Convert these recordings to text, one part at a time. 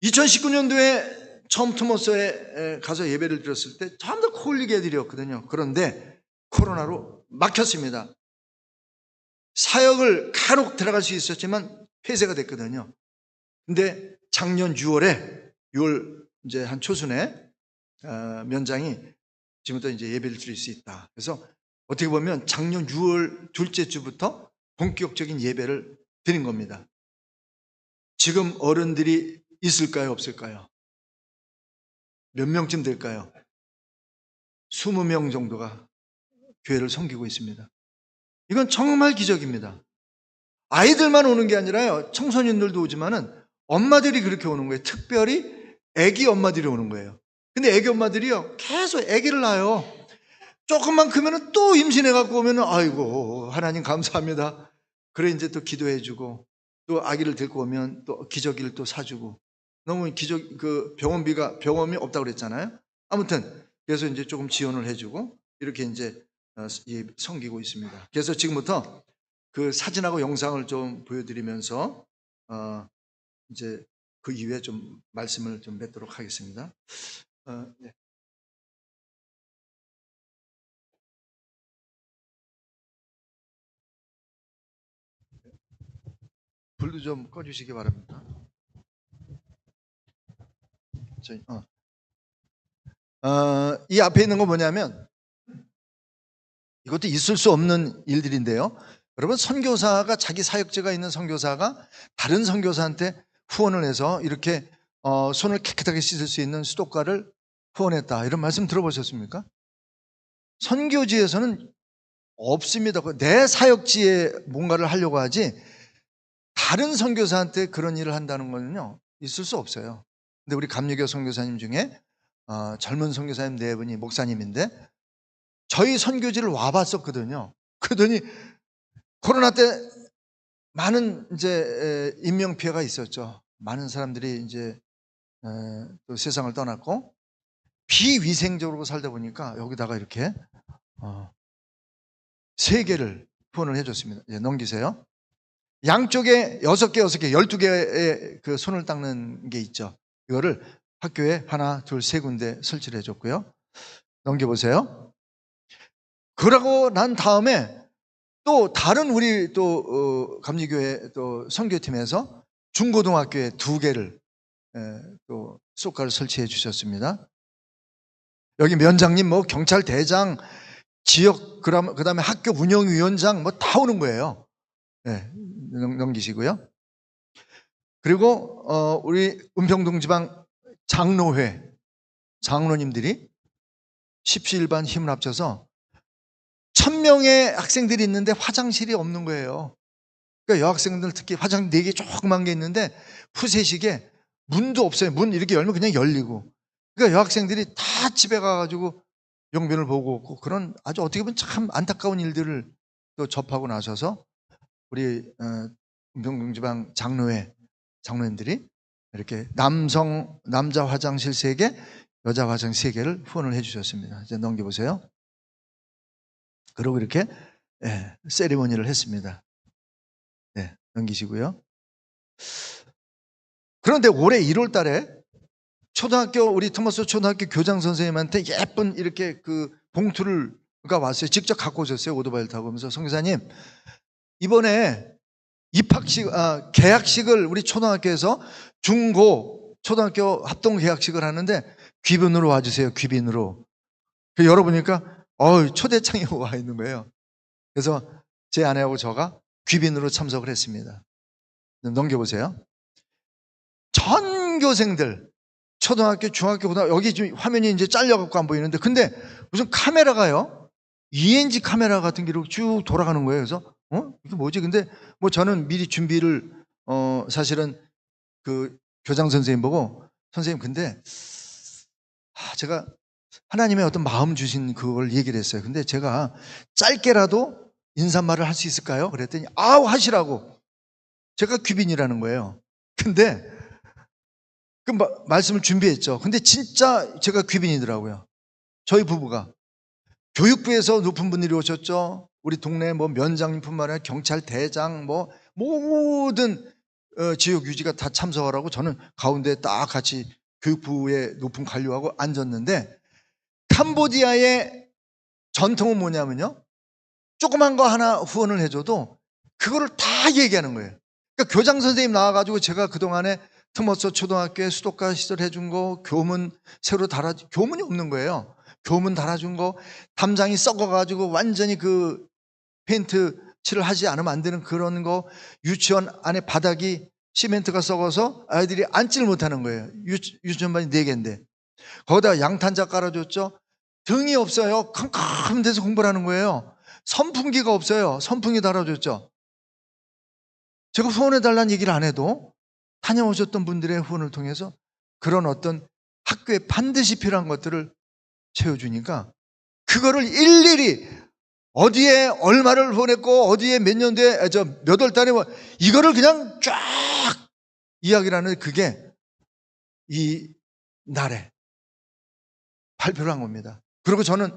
2019년도에 처음 토머스에 가서 예배를 드렸을 때 전부 다 콜리게 드렸거든요. 그런데 코로나로 막혔습니다. 사역을 간혹 들어갈 수 있었지만 폐쇄가 됐거든요. 근데 작년 6월 이제 한 초순에 면장이 지금부터 이제 예배를 드릴 수 있다. 그래서 어떻게 보면 작년 6월 둘째 주부터 본격적인 예배를 드린 겁니다. 지금 어른들이 있을까요? 없을까요? 몇 명쯤 될까요? 20명 정도가 교회를 섬기고 있습니다. 이건 정말 기적입니다. 아이들만 오는 게 아니라요, 청소년들도 오지만은 엄마들이 그렇게 오는 거예요. 특별히 아기 엄마들이 오는 거예요. 근데 아기 엄마들이요, 계속 아기를 낳아요. 조금만 크면은 또 임신해갖고 오면은, 아이고, 하나님 감사합니다. 그래, 이제 또 기도해주고, 또 아기를 데리고 오면 또 기저귀를 또 사주고. 너무 병원이 없다고 그랬잖아요. 아무튼, 그래서 이제 조금 지원을 해주고, 이렇게 이제 섬기고 있습니다. 그래서 지금부터 그 사진하고 영상을 좀 보여드리면서, 이제 그 이후에 좀 말씀을 좀 맺도록 하겠습니다. 네. 불도 좀 꺼주시기 바랍니다. 이 앞에 있는 거 뭐냐면, 이것도 있을 수 없는 일들인데요. 여러분, 선교사가, 자기 사역자가 있는 선교사가 다른 선교사한테 후원을 해서 이렇게 손을 깨끗하게 씻을 수 있는 수도가를 후원했다, 이런 말씀 들어보셨습니까? 선교지에서는 없습니다. 내 사역지에 뭔가를 하려고 하지 다른 선교사한테 그런 일을 한다는 거는요, 있을 수 없어요. 근데 우리 감리교 선교사님 중에 젊은 선교사님 4분이 목사님인데 저희 선교지를 와봤었거든요. 그러더니 코로나 때 많은 이제 인명 피해가 있었죠. 많은 사람들이 이제 또 세상을 떠났고 비위생적으로 살다 보니까 여기다가 이렇게 3개를 후원을 해줬습니다. 넘기세요. 양쪽에 6개, 12개의 그 손을 닦는 게 있죠. 이거를 학교에 하나, 둘, 3군데 설치를 해줬고요. 넘겨보세요. 그러고 난 다음에 또 다른 우리 또 감리교회 또 선교팀에서 중고등학교에 2개를 또 수도가를 설치해 주셨습니다. 여기 면장님, 뭐 경찰대장, 지역, 그 다음에 학교 운영위원장 뭐 다 오는 거예요. 네, 넘기시고요. 그리고 우리 은평동 지방 장로회 장로님들이 십시일반 힘을 합쳐서 1000명의 학생들이 있는데 화장실이 없는 거예요. 그러니까 여학생들 특히 화장 4개 조그만 게 있는데 푸세식에 문도 없어요. 문 이렇게 열면 그냥 열리고. 그러니까 여학생들이 다 집에 가가지고 용변을 보고 오고, 그런 아주 어떻게 보면 참 안타까운 일들을 또 접하고 나셔서 우리 은평동지방 장로회 장로님들이 이렇게 남자 화장실 3개, 여자 화장실 3개를 후원을 해주셨습니다. 이제 넘겨보세요. 그리고 이렇게 세리머니를 했습니다. 네, 넘기시고요. 그런데 올해 1월 달에 우리 토마스 초등학교 교장 선생님한테 예쁜 이렇게 그 봉투가 왔어요. 직접 갖고 오셨어요. 오토바이를 타고 오면서, 선교사님, 이번에 계약식을 우리 초등학교에서 중고 초등학교 합동 계약식을 하는데 귀빈으로 와주세요. 귀빈으로. 열어보니까 초대장이 와 있는 거예요. 그래서 제 아내하고 저가 귀빈으로 참석을 했습니다. 넘겨보세요. 전교생들, 초등학교, 중학교, 고등학교, 여기 지금 화면이 이제 잘려갖고 안 보이는데, 근데 무슨 카메라가요, ENG 카메라 같은 게로 쭉 돌아가는 거예요. 그래서 이게 뭐지? 근데 뭐 저는 미리 준비를 사실은 그 교장 선생님 보고, 선생님 근데 제가 하나님의 어떤 마음 주신 그걸 얘기를 했어요. 근데 제가 짧게라도 인사말을 할 수 있을까요? 그랬더니 하시라고. 제가 귀빈이라는 거예요. 근데 그 말씀을 준비했죠. 근데 진짜 제가 귀빈이더라고요. 저희 부부가. 교육부에서 높은 분들이 오셨죠. 우리 동네 뭐 면장님뿐만 아니라 경찰대장, 뭐 모든 지역 유지가 다 참석하라고 저는 가운데 딱 같이 교육부의 높은 관료하고 앉았는데, 캄보디아의 전통은 뭐냐면요, 조그만 거 하나 후원을 해줘도 그거를 다 얘기하는 거예요. 그러니까 교장 선생님 나와가지고 제가 그동안에 트머서 초등학교에 수도가 시설 해준 거, 교문 새로 달아준, 교문이 없는 거예요. 교문 달아준 거, 담장이 썩어가지고 완전히 그 페인트 칠을 하지 않으면 안 되는 그런 거, 유치원 안에 바닥이 시멘트가 썩어서 아이들이 앉지를 못하는 거예요. 유치원반이 4개인데 거기다가 양탄자 깔아줬죠. 등이 없어요. 캄캄한 데서 공부를 하는 거예요. 선풍기가 없어요. 선풍기 달아줬죠. 제가 후원해달라는 얘기를 안 해도 다녀오셨던 분들의 후원을 통해서 그런 어떤 학교에 반드시 필요한 것들을 채워주니까, 그거를 일일이 어디에 얼마를 후원했고 어디에 몇 년도에 몇 월 달에 뭐 이거를 그냥 쫙 이야기를 하는, 그게 이 날에 발표를 한 겁니다. 그리고 저는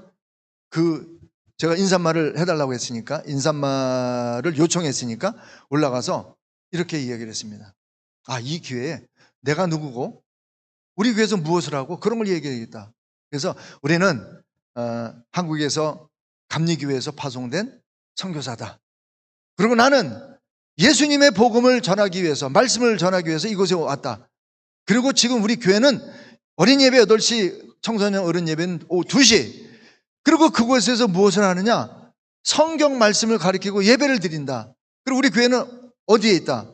제가 인사말을 해달라고 했으니까, 인사말을 요청했으니까 올라가서 이렇게 이야기를 했습니다. 이 기회에 내가 누구고 우리 교회에서 무엇을 하고 그런 걸 얘기해야겠다. 그래서 우리는 한국에서 감리교회에서 파송된 선교사다. 그리고 나는 예수님의 복음을 전하기 위해서, 말씀을 전하기 위해서 이곳에 왔다. 그리고 지금 우리 교회는 어린 예배 8시, 청소년 어른 예배는 오후 2시. 그리고 그곳에서 무엇을 하느냐? 성경 말씀을 가르치고 예배를 드린다. 그리고 우리 교회는 어디에 있다?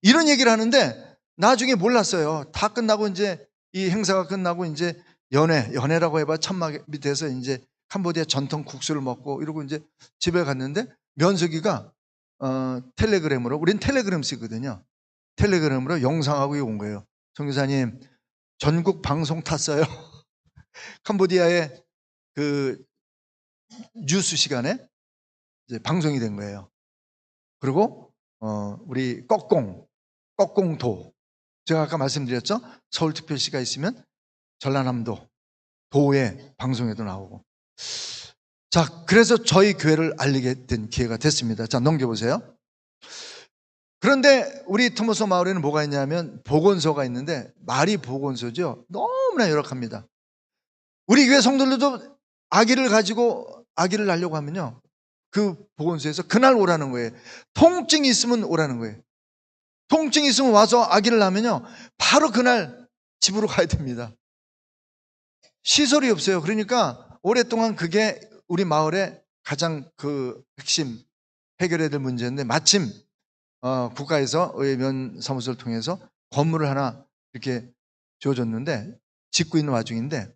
이런 얘기를 하는데 나중에 몰랐어요. 다 끝나고 이제 이 행사가 끝나고 이제 연회라고 해봐 천막 밑에서 이제 캄보디아 전통 국수를 먹고 이러고 이제 집에 갔는데, 면석이가 텔레그램으로, 우린 텔레그램 쓰거든요. 텔레그램으로 영상하고 온 거예요. 선교사님, 전국 방송 탔어요. 캄보디아의 그 뉴스 시간에 이제 방송이 된 거예요. 그리고 우리 꺼공도, 제가 아까 말씀드렸죠. 서울특별시가 있으면 전라남도 도의 방송에도 나오고. 자, 그래서 저희 교회를 알리게 된 기회가 됐습니다. 자, 넘겨보세요. 그런데 우리 토모소 마을에는 뭐가 있냐면 보건소가 있는데, 말이 보건소죠. 너무나 열악합니다. 우리 교회 성도들도 아기를 가지고 아기를 낳으려고 하면요, 그 보건소에서 그날 오라는 거예요. 통증이 있으면 오라는 거예요. 통증이 있으면 와서 아기를 낳으면요, 바로 그날 집으로 가야 됩니다. 시설이 없어요. 그러니까 오랫동안 그게 우리 마을의 가장 핵심 해결해야 될 문제인데, 마침 국가에서 의회면사무소를 통해서 건물을 하나 이렇게 지어줬는데, 짓고 있는 와중인데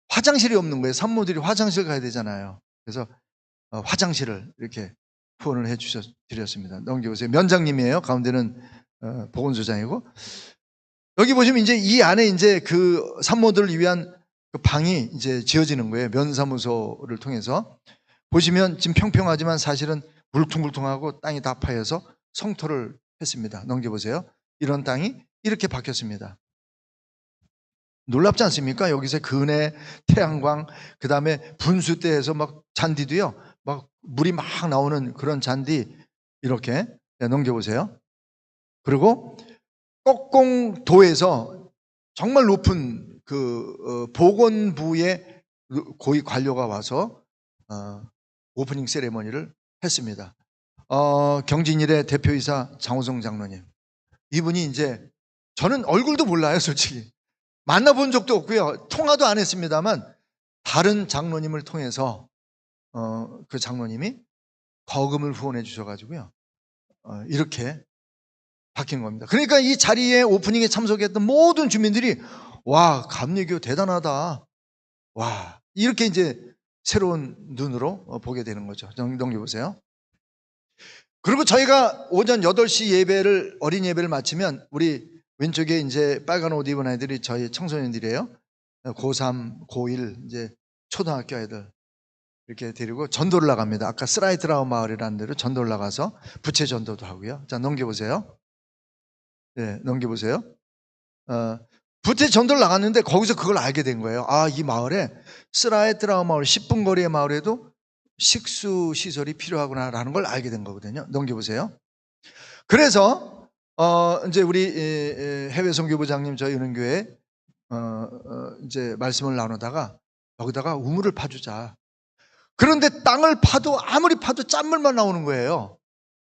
화장실이 없는 거예요. 산모들이 화장실 가야 되잖아요. 그래서 화장실을 이렇게 후원을 드렸습니다. 넘겨보세요. 면장님이에요. 가운데는 보건소장이고, 여기 보시면 이제 이 안에 이제 그 산모들을 위한 그 방이 이제 지어지는 거예요. 면사무소를 통해서. 보시면 지금 평평하지만 사실은 물퉁물퉁하고 땅이 다 파여서 성토를 했습니다. 넘겨보세요. 이런 땅이 이렇게 바뀌었습니다. 놀랍지 않습니까? 여기서 근해, 태양광, 그 다음에 분수대에서 막 잔디도요, 막 물이 막 나오는 그런 잔디, 이렇게. 넘겨보세요. 그리고 꺼공도에서 정말 높은 보건부의 고위 관료가 와서 오프닝 세레머니를 했습니다. 경진일의 대표이사 장호성 장로님, 이분이 이제, 저는 얼굴도 몰라요, 솔직히. 만나본 적도 없고요. 통화도 안 했습니다만, 다른 장로님을 통해서 그 장로님이 거금을 후원해 주셔가지고요, 이렇게 바뀐 겁니다. 그러니까 이 자리에 오프닝에 참석했던 모든 주민들이, 와, 감리교 대단하다, 와, 이렇게 이제 새로운 눈으로 보게 되는 거죠. 넘겨보세요. 그리고 저희가 오전 8시 예배를, 어린 예배를 마치면, 우리 왼쪽에 이제 빨간 옷 입은 아이들이 저희 청소년들이에요. 고3, 고1, 이제 초등학교 아이들 이렇게 데리고 전도를 나갑니다. 아까 스라이트라우 마을이라는 데로 전도를 나가서 부채 전도도 하고요. 자, 넘겨보세요. 네, 넘겨보세요. 부채 전도를 나갔는데 거기서 그걸 알게 된 거예요. 이 마을에, 스라이트라우 마을 10분 거리의 마을에도 식수 시설이 필요하구나라는 걸 알게 된 거거든요. 넘겨보세요. 그래서 이제 우리 해외 선교부장님 저희 은행교회 이제 말씀을 나누다가 여기다가 우물을 파주자. 그런데 땅을 파도 아무리 파도 짠물만 나오는 거예요.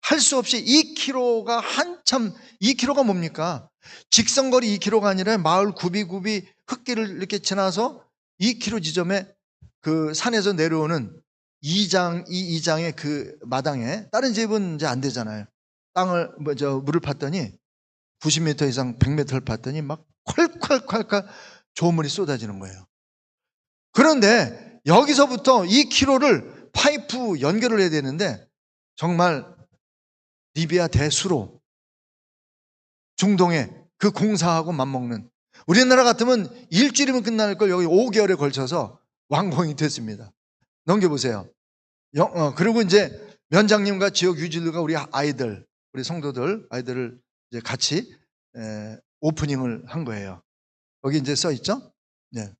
할 수 없이 2km가 한참 2km가 뭡니까? 직선거리 2km가 아니라 마을 굽이굽이 흙길을 이렇게 지나서 2km 지점에 그 산에서 내려오는 이장의 그 마당에 다른 집은 이제 안 되잖아요. 땅을 물을 팠더니 90m 이상 100m를 팠더니 막 콸콸콸콸 좋은 물이 쏟아지는 거예요. 그런데 여기서부터 2km를 파이프 연결을 해야 되는데 정말 리비아 대수로 중동에 그 공사하고 맞먹는, 우리나라 같으면 일주일이면 끝날 걸 여기 5개월에 걸쳐서 완공이 됐습니다. 넘겨보세요. 그리고 이제 면장님과 지역 유지들과 우리 아이들, 우리 성도들 아이들을 이제 같이 오프닝을 한 거예요. 여기 이제 써 있죠? 네.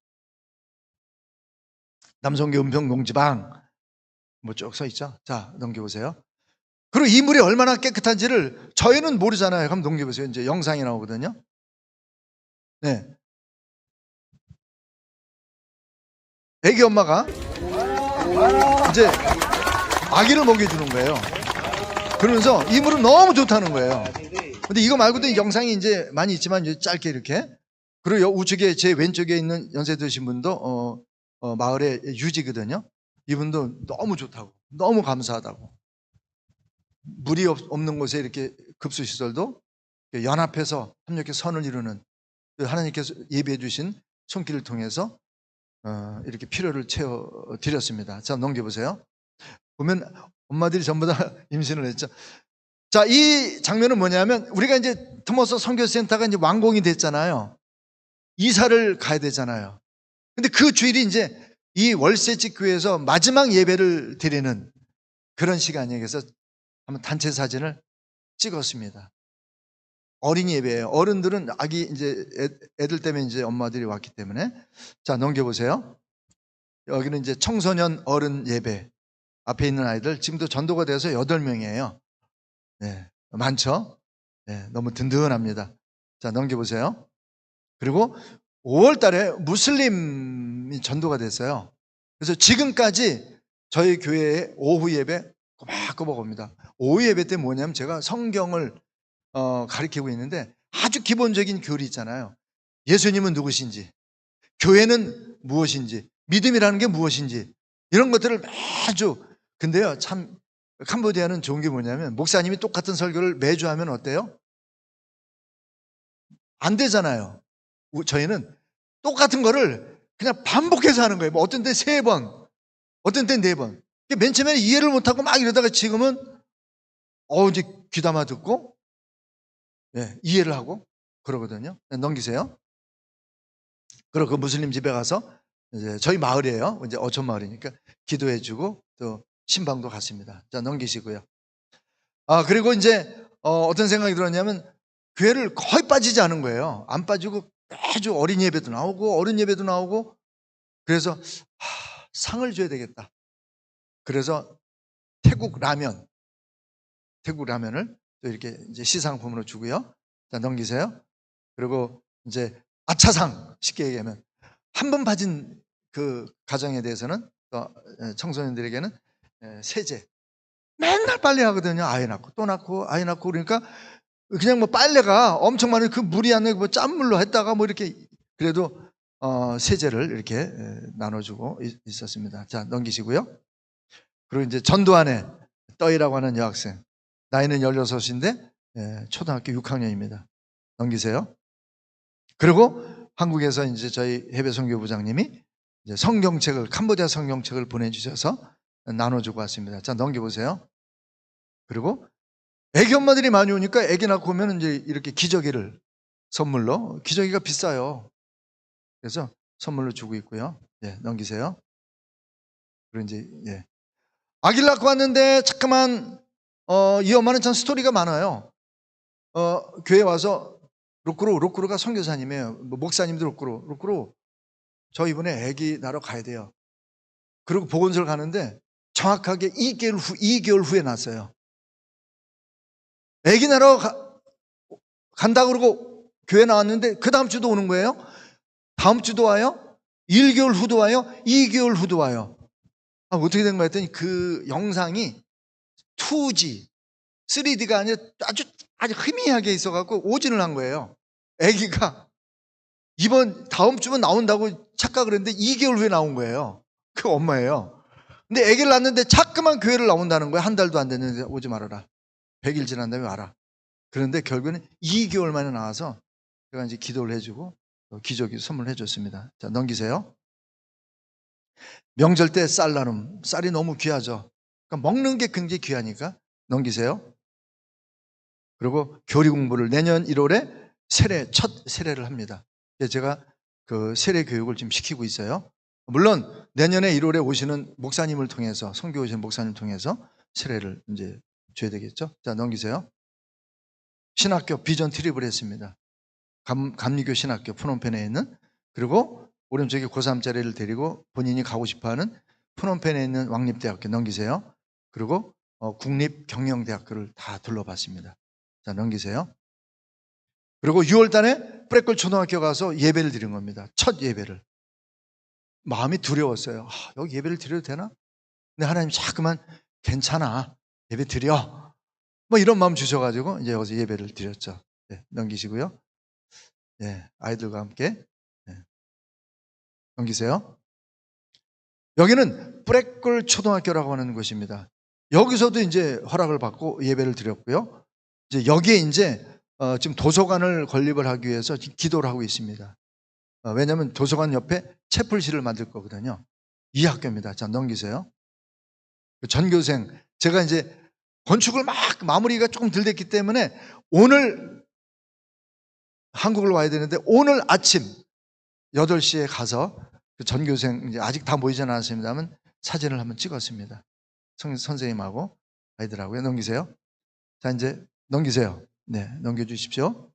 남성교 은평농지방 뭐 쭉 써 있죠? 자, 넘겨보세요. 그리고 이 물이 얼마나 깨끗한지를 저희는 모르잖아요. 한번 넘겨보세요. 이제 영상이 나오거든요. 네. 애기 엄마가 이제 아기를 먹여주는 거예요. 그러면서 이 물은 너무 좋다는 거예요. 근데 이거 말고도 영상이 이제 많이 있지만 짧게 이렇게. 그리고 우측에 제 왼쪽에 있는 연세 드신 분도 마을의 유지거든요. 이분도 너무 좋다고, 너무 감사하다고. 물이 없는 곳에 이렇게 급수시설도 연합해서 협력해 선을 이루는 하나님께서 예비해 주신 손길을 통해서 이렇게 필요를 채워드렸습니다. 자, 넘겨보세요. 보면 엄마들이 전부 다 임신을 했죠. 자, 이 장면은 뭐냐면 우리가 이제 토머스 선교센터가 이제 완공이 됐잖아요. 이사를 가야 되잖아요. 근데 그 주일이 이제 이 월세집 교회에서 마지막 예배를 드리는 그런 시간이에요. 그래서 한번 단체 사진을 찍었습니다. 어린이 예배예요. 어른들은 아기 이제 애들 때문에 이제 엄마들이 왔기 때문에. 자, 넘겨보세요. 여기는 이제 청소년 어른 예배. 앞에 있는 아이들 지금도 전도가 돼서 8명이에요. 네, 많죠? 네, 너무 든든합니다. 자, 넘겨보세요. 그리고 5월 달에 무슬림이 전도가 됐어요. 그래서 지금까지 저희 교회의 오후 예배 꼬박꼬박 옵니다. 오후 예배 때 뭐냐면 제가 성경을 가르치고 있는데 아주 기본적인 교리 있잖아요. 예수님은 누구신지, 교회는 무엇인지, 믿음이라는 게 무엇인지, 이런 것들을 매주. 근데요, 참 캄보디아는 좋은 게 뭐냐면 목사님이 똑같은 설교를 매주 하면 어때요? 안 되잖아요. 저희는 똑같은 거를 그냥 반복해서 하는 거예요. 뭐 어떤 때 3번, 어떤 때 4번. 맨 처음에는 이해를 못하고 막 이러다가 지금은 이제 귀담아 듣고 이해를 하고 그러거든요. 넘기세요. 그리고 그 무슬림 집에 가서 이제 저희 마을이에요. 이제 어촌 마을이니까 기도해주고 또 신방도 갔습니다. 자, 넘기시고요. 그리고 이제 어떤 생각이 들었냐면 교회를 거의 빠지지 않은 거예요. 안 빠지고 매주 어린 예배도 나오고 어른 예배도 나오고. 그래서 상을 줘야 되겠다. 그래서 태국 라면을 또 이렇게 이제 시상품으로 주고요. 자, 넘기세요. 그리고 이제 아차상, 쉽게 얘기하면 한 번 빠진 그 가정에 대해서는 또 청소년들에게는 세제. 맨날 빨래하거든요. 아이 낳고 또 낳고 아이 낳고. 그러니까 그냥 뭐 빨래가 엄청 많은 그 물이 안 나고 뭐 짠물로 했다가 뭐 이렇게. 그래도 세제를 이렇게 나눠주고 있었습니다. 자, 넘기시고요. 그리고 이제 전도안에 떠이라고 하는 여학생, 나이는 16인데 초등학교 6학년입니다. 넘기세요. 그리고 한국에서 이제 저희 해외 선교부장님이 이제 성경책을, 캄보디아 성경책을 보내주셔서 나눠주고 왔습니다. 자, 넘겨보세요. 그리고 애기 엄마들이 많이 오니까 애기 낳고 오면 이제 이렇게 기저귀를 선물로, 기저귀가 비싸요. 그래서 선물로 주고 있고요. 넘기세요. 그리고 이제 아기를 낳고 왔는데 잠깐만 이 엄마는 참 스토리가 많아요. 교회 와서 로꾸루가 선교사님이에요. 목사님도 로꾸루 저 이번에 아기 낳으러 가야 돼요. 그리고 보건소를 가는데 정확하게 2개월 후에 낳았어요. 아기 낳으러 간다 그러고 교회 나왔는데 그 다음 주도 오는 거예요. 다음 주도 와요. 1개월 후도 와요. 2개월 후도 와요. 어떻게 된 거야 했더니 그 영상이 2G, 3D가 아니라 아주 희미하게 있어갖고 오진을 한 거예요. 아기가 다음 주면 나온다고 착각을 했는데 2개월 후에 나온 거예요. 그 엄마예요. 근데 아기를 낳았는데 자꾸만 교회를 나온다는 거예요. 한 달도 안 됐는데 오지 말아라. 100일 지난 다음에 와라. 그런데 결국에는 2개월 만에 나와서 제가 이제 기도를 해주고 기저귀 선물해 줬습니다. 자, 넘기세요. 명절 때 쌀 나눔. 쌀이 너무 귀하죠. 그러니까 먹는 게 굉장히 귀하니까 넘기세요. 그리고 교리 공부를 내년 1월에 첫 세례를 합니다. 제가 그 세례 교육을 지금 시키고 있어요. 물론 내년에 1월에 오시는 목사님을 통해서, 선교 오시는 목사님을 통해서 세례를 이제 줘야 되겠죠. 자, 넘기세요. 신학교 비전 트립을 했습니다. 감리교 신학교 푸놈펜에 있는, 그리고 오른쪽에 고3짜리를 데리고 본인이 가고 싶어하는 푸놈펜에 있는 왕립대학교 넘기세요. 그리고 국립경영대학교를 다 둘러봤습니다. 자, 넘기세요. 그리고 6월 달에 프레콜 초등학교 가서 예배를 드린 겁니다. 첫 예배를. 마음이 두려웠어요. 여기 예배를 드려도 되나? 근데 하나님 자꾸만 괜찮아. 예배 드려. 뭐 이런 마음 주셔가지고 이제 여기서 예배를 드렸죠. 네, 넘기시고요. 네, 아이들과 함께. 네. 넘기세요. 여기는 프레콜 초등학교라고 하는 곳입니다. 여기서도 이제 허락을 받고 예배를 드렸고요. 이제 여기에 이제 지금 도서관을 건립을 하기 위해서 기도를 하고 있습니다. 왜냐하면 도서관 옆에 채플실을 만들 거거든요. 이 학교입니다. 자, 넘기세요. 전교생, 제가 이제 건축을 막 마무리가 조금 덜 됐기 때문에 오늘 한국을 와야 되는데 오늘 아침 8시에 가서 그 전교생, 이제 아직 다 모이지 않았습니다만 사진을 한번 찍었습니다. 선생님하고 아이들하고요. 넘기세요. 자, 이제 넘기세요. 네, 넘겨주십시오.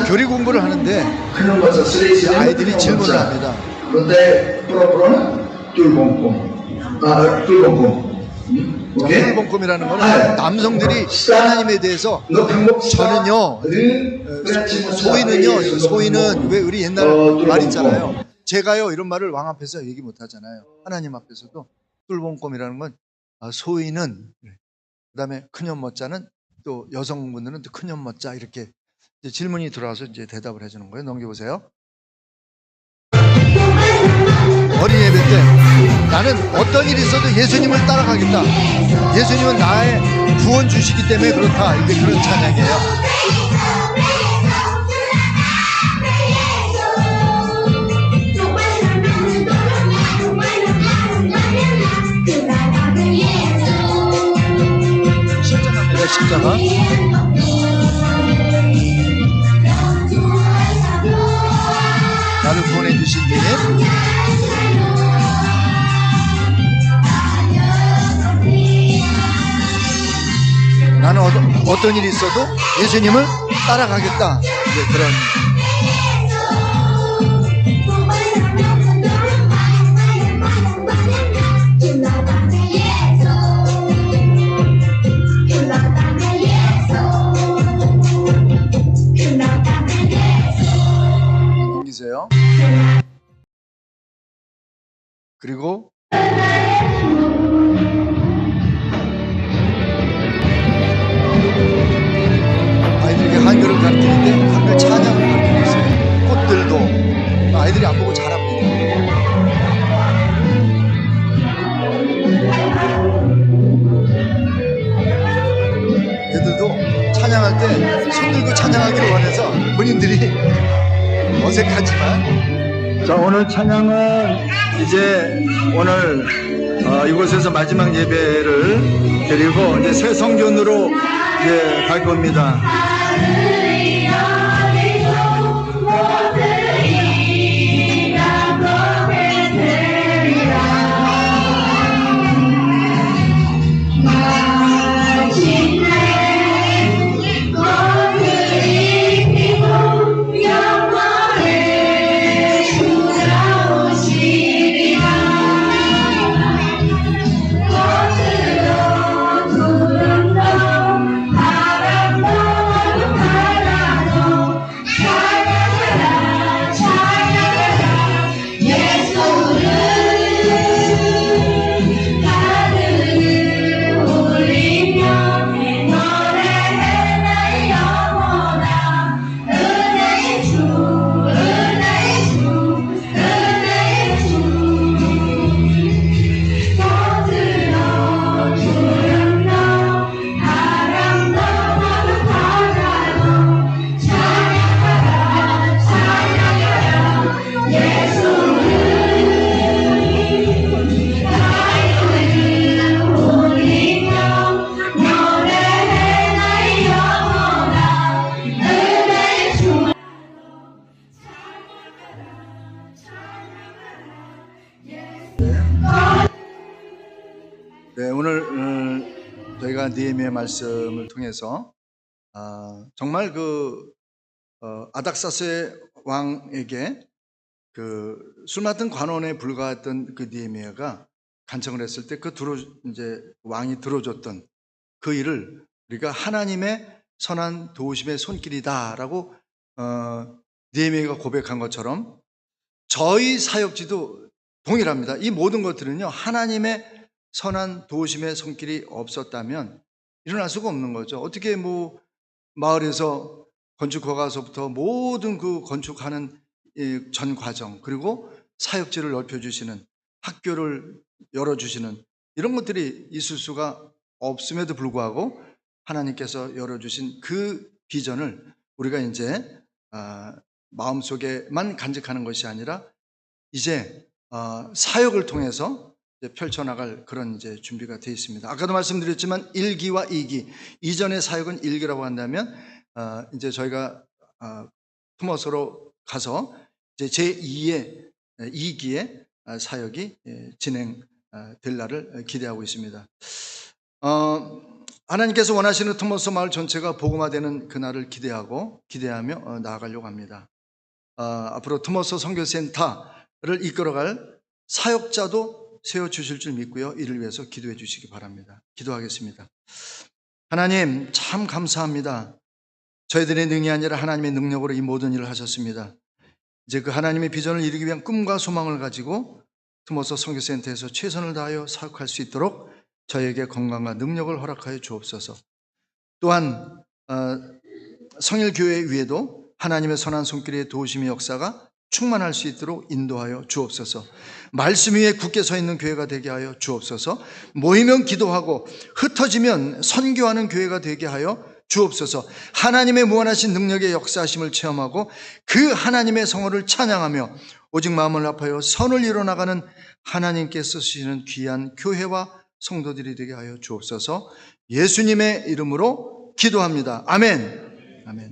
교리 공부를 하는데 아이들이 질문을 합니다. 쫄봉꼼이라는 거는 남성들이 하나님에 대해서 저는요, 소위는 왜 우리 옛날 말 있잖아요. 제가요 이런 말을 왕 앞에서 얘기 못 하잖아요. 하나님 앞에서도 쫄봉꼼이라는 건 소위는, 그다음에 큰연못자는 또 여성분들은 또 큰연못자, 이렇게 이제 질문이 들어와서 이제 대답을 해주는 거예요. 넘겨보세요. 어린 예배 때 나는 어떤 일이 있어도 예수님을 따라가겠다. 예수님은 나의 구원 주시기 때문에 그렇다. 이게 그런 찬양이에요. 십자가입니다. 십자가. 나를 구원해 주신 주님, 나는 어떤 일이 있어도 예수님을 따라가겠다. 이제 그런. 넘기세요. 그리고 아이들에게 한글을 가르치는데 한글 찬양을 가르치고 있어요. 꽃들도 아이들이 안 보고 잘합니다. 애들도 찬양할 때 손 들고 찬양하기를 원해서 본인들이 어색하지만. 자, 오늘 찬양은 이제 오늘 이곳에서 마지막 예배를 드리고 이제 새 성전으로 이제 갈 겁니다. 느헤미야 말씀을 통해서 정말 아닥사스의 왕에게 술 맡은 관원에 불과했던 그 느헤미야가 간청을 했을 때 이제 왕이 들어줬던 그 일을 우리가 하나님의 선한 도우심의 손길이다라고 느헤미야가 고백한 것처럼 저희 사역지도 동일합니다. 이 모든 것들은요, 하나님의 선한 도우심의 손길이 없었다면 일어날 수가 없는 거죠. 어떻게 마을에서 건축 허가서부터 모든 그 건축하는 전 과정, 그리고 사역지를 넓혀주시는, 학교를 열어주시는 이런 것들이 있을 수가 없음에도 불구하고 하나님께서 열어주신 그 비전을 우리가 이제 마음속에만 간직하는 것이 아니라 이제 사역을 통해서 이제 펼쳐나갈 그런 이제 준비가 되어 있습니다. 아까도 말씀드렸지만 1기와 2기, 이전의 사역은 1기라고 한다면 이제 저희가 토머스로 가서 이제 제2의 2기의 사역이 진행될 날을 기대하고 있습니다. 하나님께서 원하시는 토머스 마을 전체가 복음화되는 그날을 기대하며 나아가려고 합니다. 앞으로 토머스 선교센터를 이끌어갈 사역자도 세워주실 줄 믿고요, 이를 위해서 기도해 주시기 바랍니다. 기도하겠습니다. 하나님, 참 감사합니다. 저희들의 능이 아니라 하나님의 능력으로 이 모든 일을 하셨습니다. 이제 그 하나님의 비전을 이루기 위한 꿈과 소망을 가지고 토머스 선교센터에서 최선을 다하여 사역할 수 있도록 저에게 건강과 능력을 허락하여 주옵소서. 또한 성일교회 위에도 하나님의 선한 손길의 도우심의 역사가 충만할 수 있도록 인도하여 주옵소서. 말씀 위에 굳게 서 있는 교회가 되게 하여 주옵소서. 모이면 기도하고 흩어지면 선교하는 교회가 되게 하여 주옵소서. 하나님의 무한하신 능력의 역사하심을 체험하고 그 하나님의 성호를 찬양하며 오직 마음을 합하여 선을 이뤄나가는 하나님께서 쓰시는 귀한 교회와 성도들이 되게 하여 주옵소서. 예수님의 이름으로 기도합니다. 아멘. 아멘.